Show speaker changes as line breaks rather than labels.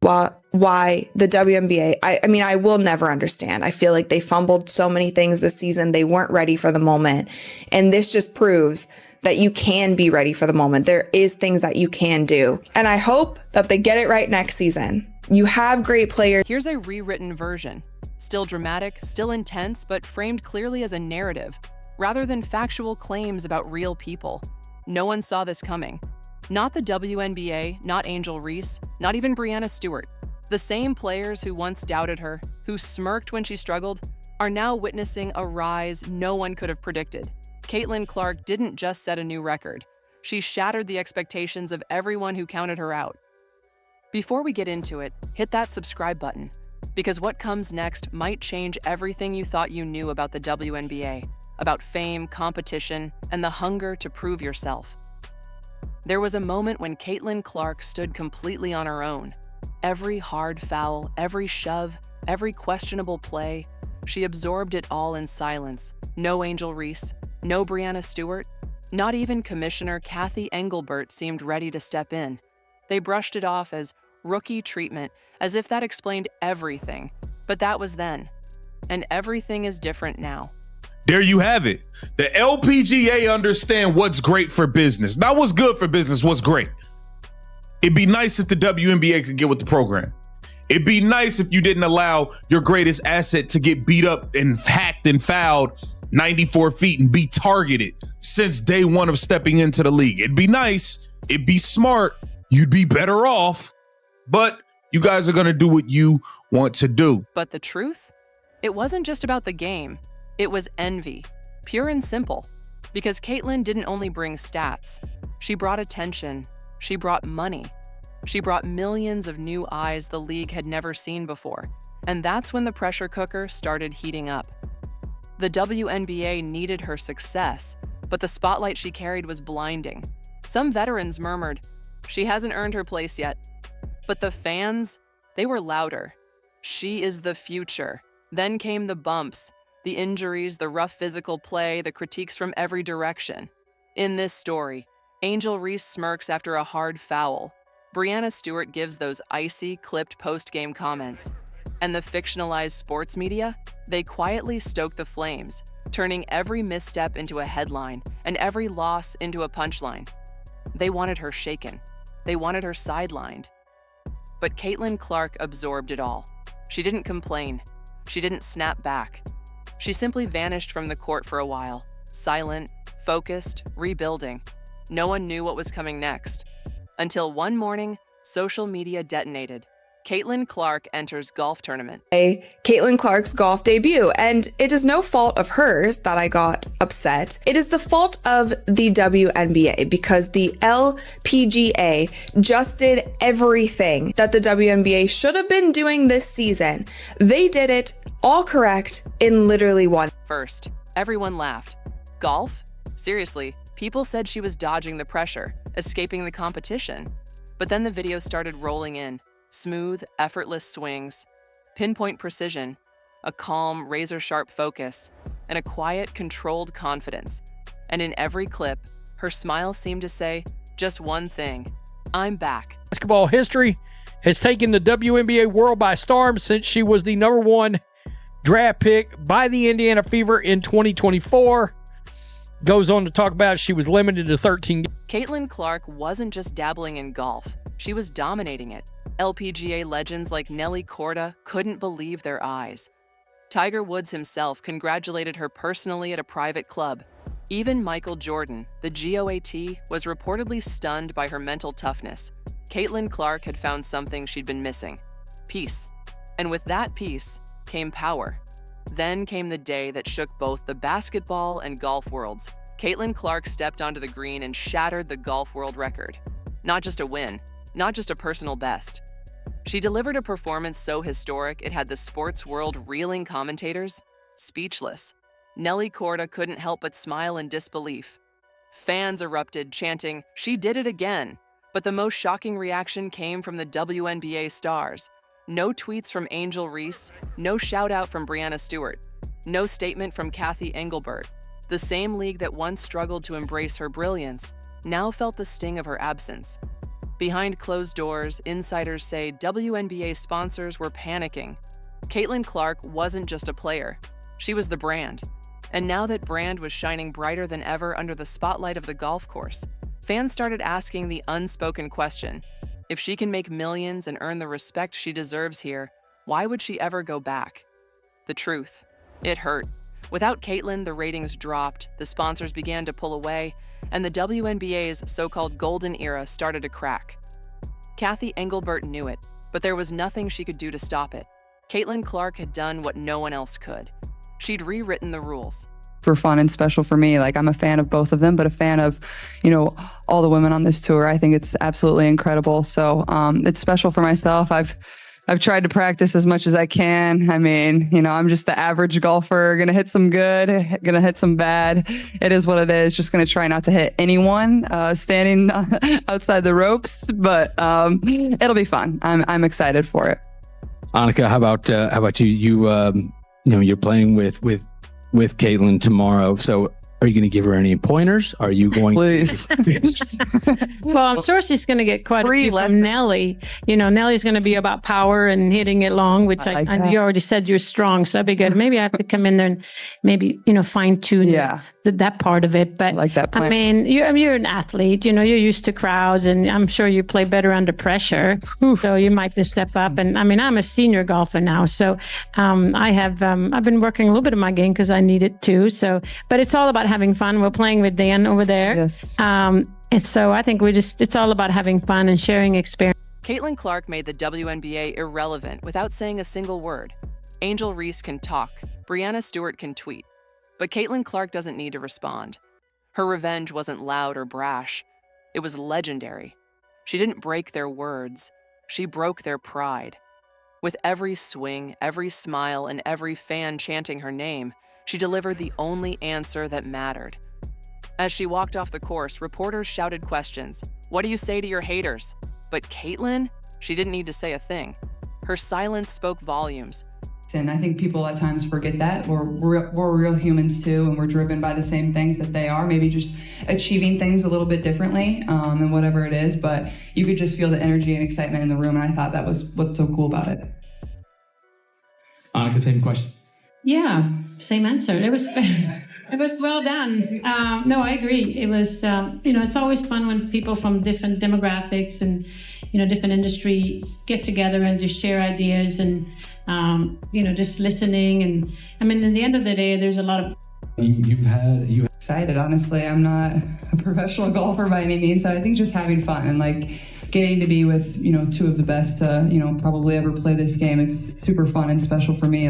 why the WNBA, I mean, I will never understand. I feel like they fumbled so many things this season. They weren't ready for the moment. And this just proves that you can be ready for the moment. There is things that you can do. And I hope that they get it right next season. You have great players.
Here's a rewritten version. Still dramatic, still intense, but framed clearly as a narrative, rather than factual claims about real people. No one saw this coming. Not the WNBA, not Angel Reese, not even Breanna Stewart. The same players who once doubted her, who smirked when she struggled, are now witnessing a rise no one could have predicted. Caitlin Clark didn't just set a new record. She shattered the expectations of everyone who counted her out. Before we get into it, hit that subscribe button, because what comes next might change everything you thought you knew about the WNBA, about fame, competition, and the hunger to prove yourself. There was a moment when Caitlin Clark stood completely on her own. Every hard foul, every shove, every questionable play, she absorbed it all in silence. No Angel Reese, no Breanna Stewart, not even Commissioner Kathy Engelbert seemed ready to step in. They brushed it off as rookie treatment, as if that explained everything. But that was then, and everything is different now.
There you have it. The LPGA understand what's great for business. Not what's good for business, what's great. It'd be nice if the WNBA could get with the program. It'd be nice if you didn't allow your greatest asset to get beat up and hacked and fouled 94 feet and be targeted since day one of stepping into the league. It'd be nice. It'd be smart. You'd be better off. But you guys are going to do what you want to do.
But the truth? It wasn't just about the game. It was envy, pure and simple. Because Caitlin didn't only bring stats. She brought attention. She brought money. She brought millions of new eyes the league had never seen before. And that's when the pressure cooker started heating up. The WNBA needed her success, but the spotlight she carried was blinding. Some veterans murmured, "She hasn't earned her place yet." But the fans, they were louder. "She is the future." Then came the bumps, the injuries, the rough physical play, the critiques from every direction. In this story, Angel Reese smirks after a hard foul. Breanna Stewart gives those icy, clipped post-game comments. And the fictionalized sports media, they quietly stoke the flames, turning every misstep into a headline and every loss into a punchline. They wanted her shaken. They wanted her sidelined. But Caitlin Clark absorbed it all. She didn't complain. She didn't snap back. She simply vanished from the court for a while, silent, focused, rebuilding. No one knew what was coming next. Until one morning, social media detonated. Caitlin Clark enters golf tournament.
Caitlin Clark's golf debut, and it is no fault of hers that I got upset. It is the fault of the WNBA because the LPGA just did everything that the WNBA should have been doing this season. They did it all correct in literally one.
First, everyone laughed. Golf? Seriously, people said she was dodging the pressure, escaping the competition. But then the video started rolling in. Smooth, effortless swings, pinpoint precision, a calm, razor-sharp focus, and a quiet, controlled confidence. And in every clip, her smile seemed to say just one thing: "I'm back."
Basketball history has taken the WNBA world by storm since she was the #1 draft pick by the Indiana Fever in 2024. Goes on to talk about she was limited to 13.
Caitlin Clark wasn't just dabbling in golf. She was dominating it. LPGA legends like Nelly Korda couldn't believe their eyes. Tiger Woods himself congratulated her personally at a private club. Even Michael Jordan, the GOAT, was reportedly stunned by her mental toughness. Caitlin Clark had found something she'd been missing: peace. And with that peace came power. Then came the day that shook both the basketball and golf worlds. Caitlin Clark stepped onto the green and shattered the golf world record. Not just a win, not just a personal best. She delivered a performance so historic it had the sports world reeling, commentators speechless. Nelly Korda couldn't help but smile in disbelief. Fans erupted, chanting, "She did it again!" But the most shocking reaction came from the WNBA stars. No tweets from Angel Reese, no shout-out from Breanna Stewart, no statement from Kathy Engelbert. The same league that once struggled to embrace her brilliance now felt the sting of her absence. Behind closed doors, insiders say WNBA sponsors were panicking. Caitlin Clark wasn't just a player. She was the brand. And now that brand was shining brighter than ever under the spotlight of the golf course, fans started asking the unspoken question: if she can make millions and earn the respect she deserves here, why would she ever go back? The truth: it hurt. Without Caitlin, the ratings dropped, the sponsors began to pull away, and the WNBA's so-called golden era started to crack. Kathy Engelbert knew it, but there was nothing she could do to stop it. Caitlin Clark had done what no one else could. She'd rewritten the rules.
For fun and special for me. Like, I'm a fan of both of them, but a fan of, all the women on this tour. I think it's absolutely incredible. So it's special for myself. I've tried to practice as much as I can. I mean, I'm just the average golfer, gonna hit some good, gonna hit some bad. It is what it is. Just gonna try not to hit anyone standing outside the ropes, but it'll be fun. I'm excited for it.
Annika, how about you? You're playing with Caitlin tomorrow. So are you going to give her any pointers? Are you going
Please.
Well, I'm sure she's going to get quite a few from Nelly. Nelly's going to be about power and hitting it long, which you already said you're strong. So that'd be good. Maybe I have to come in there and maybe, fine tune that part of it. But
I like that plan.
I mean, you're an athlete, you're used to crowds, and I'm sure you play better under pressure. So you might just step up. And I mean, I'm a senior golfer now. So I've been working a little bit of my game because I need it too. So, but it's all about having fun. We're playing with Dan over there.
Yes.
And so I think it's all about having fun and sharing experience.
Caitlin Clark made the WNBA irrelevant without saying a single word. Angel Reese can talk. Brianna Stewart can tweet. But Caitlin Clark doesn't need to respond. Her revenge wasn't loud or brash. It was legendary. She didn't break their words. She broke their pride. With every swing, every smile, and every fan chanting her name, she delivered the only answer that mattered. As she walked off the course, reporters shouted questions. What do you say to your haters? But Caitlin, she didn't need to say a thing. Her silence spoke volumes.
And I think people at times forget that. We're real humans too, and we're driven by the same things that they are, maybe just achieving things a little bit differently, and whatever it is, but you could just feel the energy and excitement in the room, and I thought that was what's so cool about it.
Annika, same question.
Yeah, same answer. It was well done. No, I agree. It was, it's always fun when people from different demographics and, different industries get together and just share ideas and, just listening. And I mean, in the end of the day, there's a lot of...
You excited, honestly. I'm not a professional golfer by any means. So I think just having fun and getting to be with, two of the best, probably ever play this game. It's super fun and special for me.